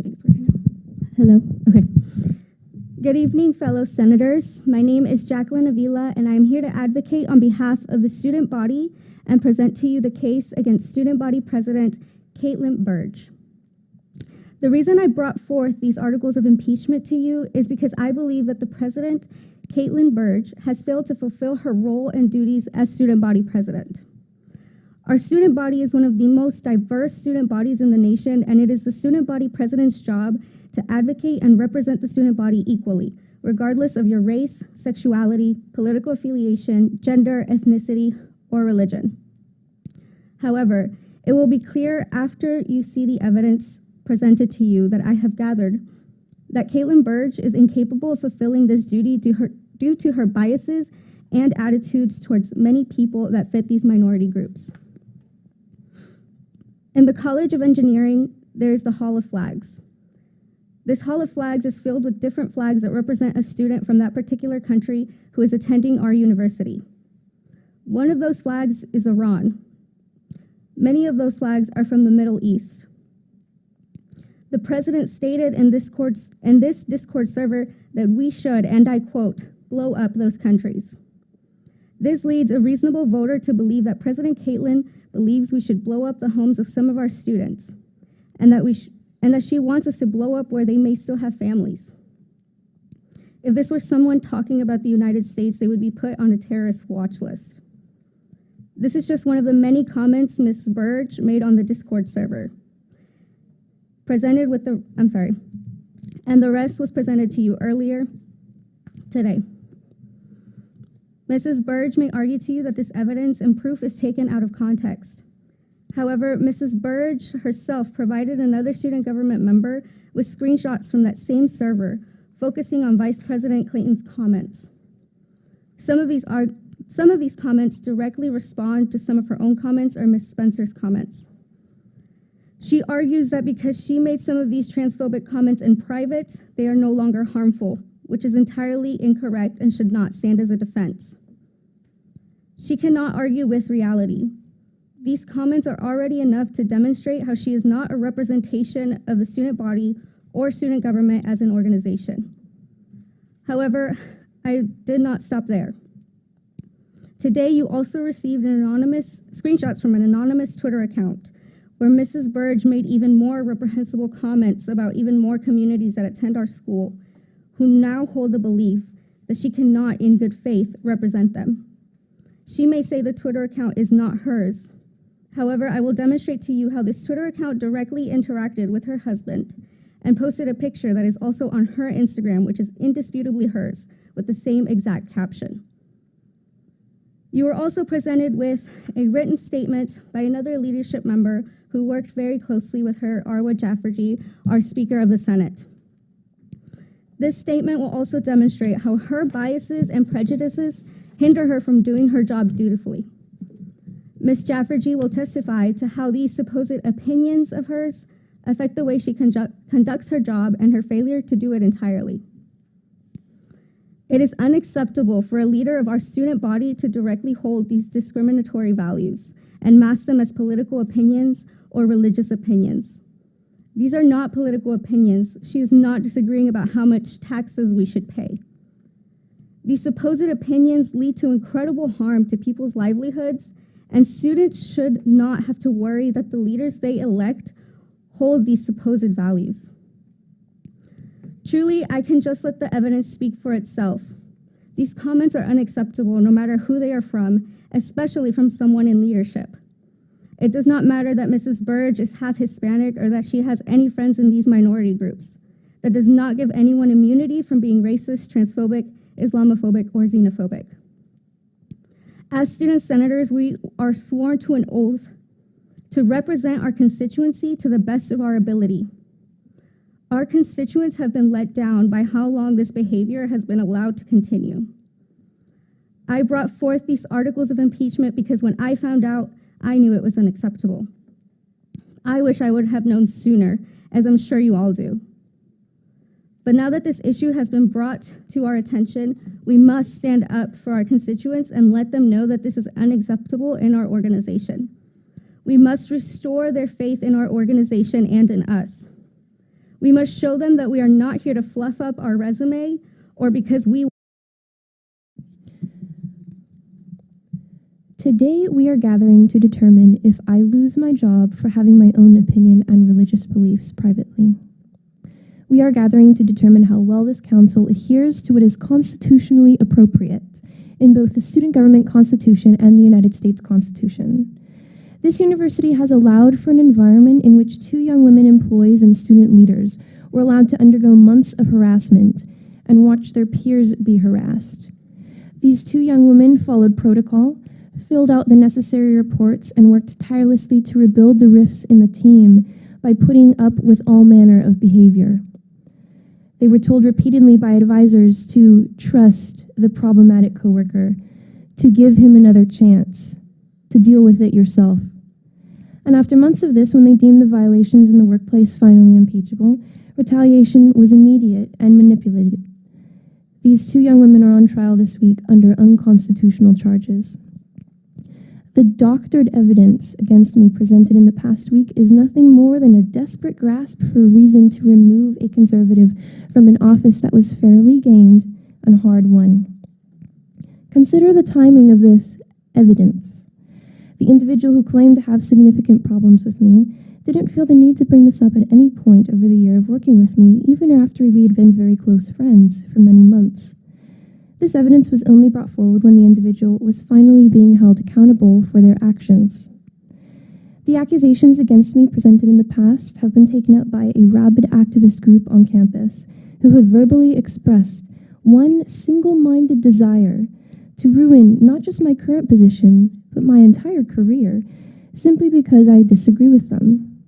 think it's working now. Hello? Okay. Good evening, fellow senators. My name is Jacqueline Avila, and I am here to advocate on behalf of the student body and present to you the case against student body president Caitlyn Burge. The reason I brought forth these articles of impeachment to you is because I believe that the president, Caitlyn Burge, has failed to fulfill her role and duties as student body president. Our student body is one of the most diverse student bodies in the nation, and it is the student body president's job to advocate and represent the student body equally, regardless of your race, sexuality, political affiliation, gender, ethnicity, or religion. However, it will be clear after you see the evidence presented to you that I have gathered that Caitlyn Burge is incapable of fulfilling this duty due to her biases and attitudes towards many people that fit these minority groups. In the College of Engineering, there's the Hall of Flags. This Hall of Flags is filled with different flags that represent a student from that particular country who is attending our university. One of those flags is Iran. Many of those flags are from the Middle East. The president stated in this Discord server that we should, and I quote, blow up those countries. This leads a reasonable voter to believe that President Caitlyn believes we should blow up the homes of some of our students, and that she wants us to blow up where they may still have families. If this were someone talking about the United States, they would be put on a terrorist watch list. This is just one of the many comments Ms. Burge made on the Discord server. And the rest was presented to you earlier today. Mrs. Burge may argue to you that this evidence and proof is taken out of context. However, Mrs. Burge herself provided another student government member with screenshots from that same server, focusing on Vice President Clayton's comments. Some of these comments directly respond to some of her own comments or Ms. Spencer's comments. She argues that because she made some of these transphobic comments in private, they are no longer harmful, which is entirely incorrect and should not stand as a defense. She cannot argue with reality. These comments are already enough to demonstrate how she is not a representation of the student body or student government as an organization. However, I did not stop there. Today, you also received screenshots from an anonymous Twitter account where Mrs. Burge made even more reprehensible comments about even more communities that attend our school who now hold the belief that she cannot, in good faith, represent them. She may say the Twitter account is not hers. However, I will demonstrate to you how this Twitter account directly interacted with her husband and posted a picture that is also on her Instagram, which is indisputably hers, with the same exact caption. You were also presented with a written statement by another leadership member who worked very closely with her, Arwa Jaffergy, our Speaker of the Senate. This statement will also demonstrate how her biases and prejudices hinder her from doing her job dutifully. Ms. Jaffergy will testify to how these supposed opinions of hers affect the way she conducts her job and her failure to do it entirely. It is unacceptable for a leader of our student body to directly hold these discriminatory values and mask them as political opinions or religious opinions. These are not political opinions. She is not disagreeing about how much taxes we should pay. These supposed opinions lead to incredible harm to people's livelihoods, and students should not have to worry that the leaders they elect hold these supposed values. Truly, I can just let the evidence speak for itself. These comments are unacceptable no matter who they are from, especially from someone in leadership. It does not matter that Mrs. Burge is half Hispanic or that she has any friends in these minority groups. That does not give anyone immunity from being racist, transphobic, Islamophobic, or xenophobic. As student senators, we are sworn to an oath to represent our constituency to the best of our ability. Our constituents have been let down by how long this behavior has been allowed to continue. I brought forth these articles of impeachment because when I found out, I knew it was unacceptable. I wish I would have known sooner, as I'm sure you all do. But now that this issue has been brought to our attention, we must stand up for our constituents and let them know that this is unacceptable in our organization. We must restore their faith in our organization and in us. We must show them that we are not here to fluff up our resume or because we... Today, we are gathering to determine if I lose my job for having my own opinion and religious beliefs privately. We are gathering to determine how well this council adheres to what is constitutionally appropriate in both the Student Government Constitution and the United States Constitution. This university has allowed for an environment in which 2 young women employees and student leaders were allowed to undergo months of harassment and watch their peers be harassed. These 2 young women followed protocol, filled out the necessary reports, and worked tirelessly to rebuild the rifts in the team by putting up with all manner of behavior. They were told repeatedly by advisors to trust the problematic coworker, to give him another chance, to deal with it yourself. And after months of this, when they deemed the violations in the workplace finally impeachable, retaliation was immediate and manipulated. These 2 young women are on trial this week under unconstitutional charges. The doctored evidence against me presented in the past week is nothing more than a desperate grasp for a reason to remove a conservative from an office that was fairly gained and hard won. Consider the timing of this evidence. The individual who claimed to have significant problems with me didn't feel the need to bring this up at any point over the year of working with me, even after we had been very close friends for many months. This evidence was only brought forward when the individual was finally being held accountable for their actions. The accusations against me presented in the past have been taken up by a rabid activist group on campus who have verbally expressed one single-minded desire to ruin not just my current position, but my entire career, simply because I disagree with them.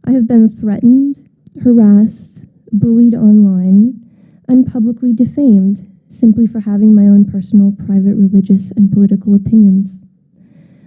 I have been threatened, harassed, bullied online, and publicly defamed simply for having my own personal, private, religious, and political opinions.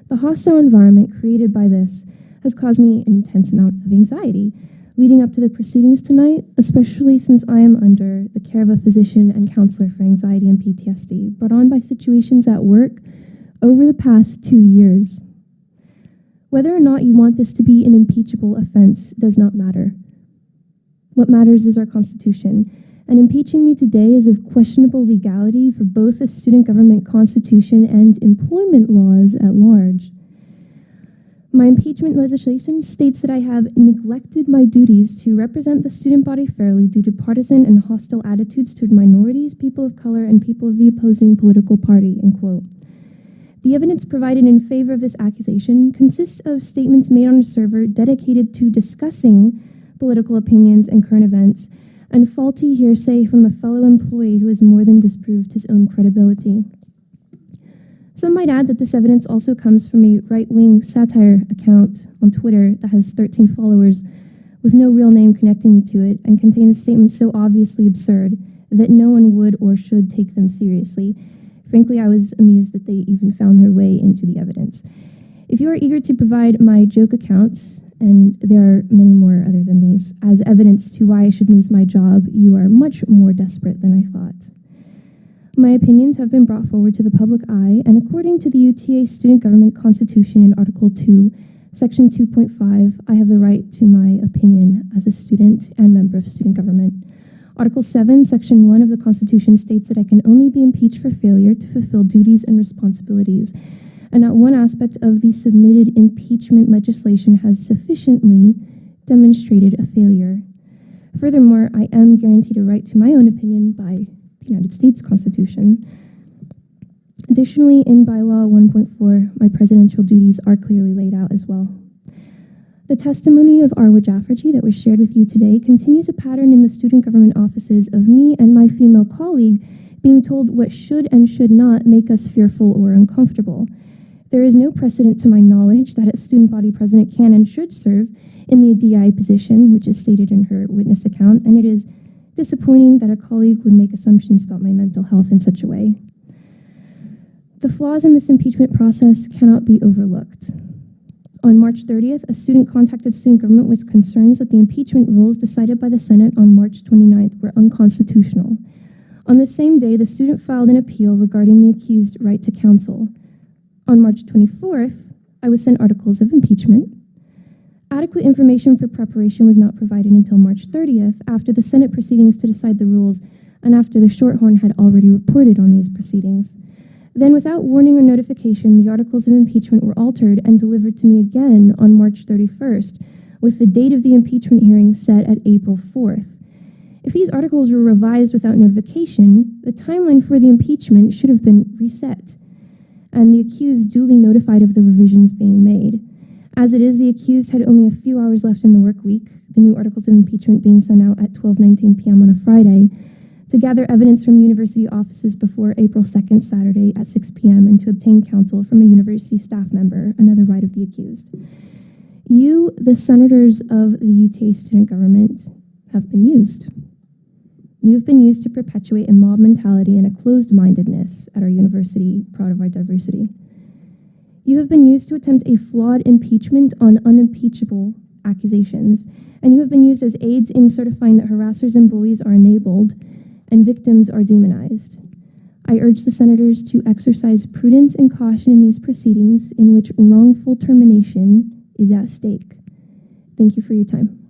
The hostile environment created by this has caused me an intense amount of anxiety leading up to the proceedings tonight, especially since I am under the care of a physician and counselor for anxiety and PTSD brought on by situations at work over the past 2 years. Whether or not you want this to be an impeachable offense does not matter. What matters is our Constitution, and impeaching me today is of questionable legality for both the Student Government Constitution and employment laws at large. My impeachment legislation states that I have neglected my duties to represent the student body fairly due to partisan and hostile attitudes toward minorities, people of color, and people of the opposing political party, end quote. The evidence provided in favor of this accusation consists of statements made on a server dedicated to discussing political opinions and current events, and faulty hearsay from a fellow employee who has more than disproved his own credibility. Some might add that this evidence also comes from a right-wing satire account on Twitter that has 13 followers with no real name connecting me to it and contains statements so obviously absurd that no one would or should take them seriously. Frankly, I was amused that they even found their way into the evidence. If you are eager to provide my joke accounts, and there are many more other than these, as evidence to why I should lose my job, you are much more desperate than I thought. My opinions have been brought forward to the public eye, and according to the UTA Student Government Constitution in Article 2, Section 2.5, I have the right to my opinion as a student and member of student government. Article 7, Section 1 of the Constitution states that I can only be impeached for failure to fulfill duties and responsibilities, and not one aspect of the submitted impeachment legislation has sufficiently demonstrated a failure. Furthermore, I am guaranteed a right to my own opinion by the United States Constitution. Additionally, in Bylaw 1.4, my presidential duties are clearly laid out as well. The testimony of Arwa Jafferty that was shared with you today continues a pattern in the student government offices of me and my female colleague being told what should and should not make us fearful or uncomfortable. There is no precedent to my knowledge that a student body president can and should serve in the DI position, which is stated in her witness account, and it is disappointing that a colleague would make assumptions about my mental health in such a way. The flaws in this impeachment process cannot be overlooked. On March 30th, a student contacted student government with concerns that the impeachment rules decided by the Senate on March 29th were unconstitutional. On the same day, the student filed an appeal regarding the accused right to counsel. On March 24th, I was sent articles of impeachment. Adequate information for preparation was not provided until March 30th, after the Senate proceedings to decide the rules and after the Shorthorn had already reported on these proceedings. Then, without warning or notification, the articles of impeachment were altered and delivered to me again on March 31st, with the date of the impeachment hearing set at April 4th. If these articles were revised without notification, the timeline for the impeachment should have been reset, and the accused duly notified of the revisions being made. As it is, the accused had only a few hours left in the work week, the new articles of impeachment being sent out at 12:19 p.m. on a Friday, to gather evidence from university offices before April 2nd, Saturday at 6 p.m., and to obtain counsel from a university staff member, another right of the accused. You, the senators of the UTA student government, have been used. You've been used to perpetuate a mob mentality and a closed-mindedness at our university, proud of our diversity. You have been used to attempt a flawed impeachment on unimpeachable accusations, and you have been used as aids in certifying that harassers and bullies are enabled and victims are demonized. I urge the senators to exercise prudence and caution in these proceedings in which wrongful termination is at stake. Thank you for your time.